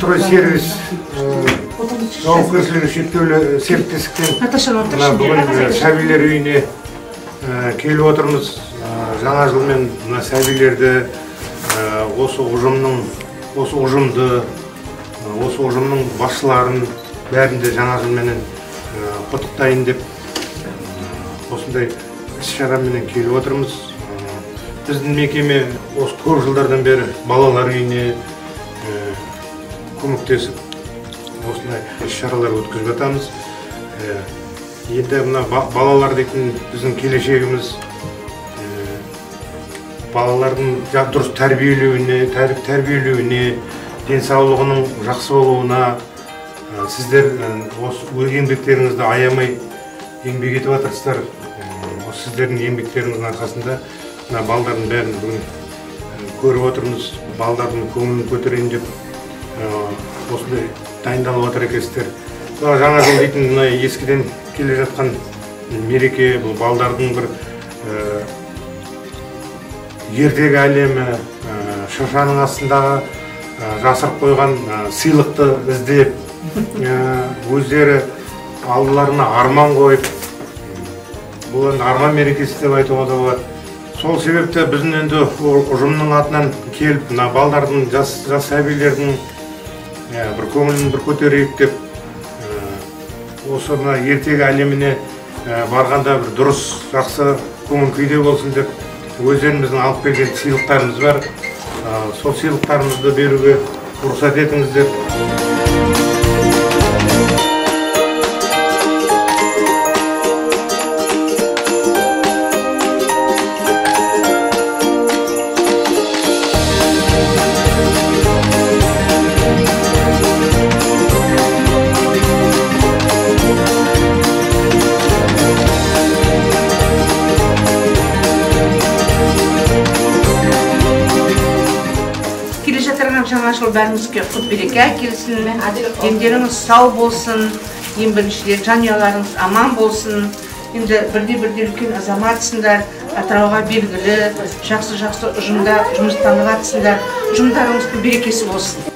Стройсервис жауапкершілігі шектеулі серіктестіктен бүгін сәбилер үйіне келіп отырмыз. Жаңа жылмен сәбилерді осы ұжымның басшыларын бәрінде жаңа жылменен құттықтайын деп осындай іс-шараменен келіп отырмыз. Біздің мекеме осы көп жылдардан бері балалар үйіне көмектесіп осындай іс-шаралар өткізіп жатамыз. Енді мына балалар дейтін біздің келешегіміз, балалардың дұрыс тәрбиелеуіне, денсаулығының жақсы болуына сіздер осы еңбектеріңізді аямай еңбек етіп жатырсыздар. Сіздердің еңбектеріңіздің арқасында балалардың бәрін бүгін көріп отырмыз. Балалардың көңілін көтерейін деп осындай дайындалып жатыр екенсіздер. Жаңа жыл дейтін ескіден келе жатқан мереке, бұл балалардың бір ертегі әлемі, шыршаның астындағы жасырып қойған сыйлықты іздеп, өздері алдыларына арман қойып, бұл арман мерекесі деп айтуға да болады. Сол себепті біздің енді ұжымның атынан келіп, балалардың, жас сәбилердің бір көңілін бір көтерейік деп, осы ертегі әлеміне барғанда бір дұрыс, жақсы көңіл күйде болсын деп, өздеріміздің алып келген сыйлықтарымыз бар. Сол сыйлықтарымызды беруге рұқсат етіңіздер. Жаңа жыл бәріңізге құт береке келсін, дендеріңіз сау болсын, ең біріншіден жанұяларыңыз аман болсын. Енді бірде үлкен азаматсыңдар, атырауға белгілі, жақсы ұжымда жұмыс танып жатсыңдар, ұжымдарыңыздың берекесі болсын.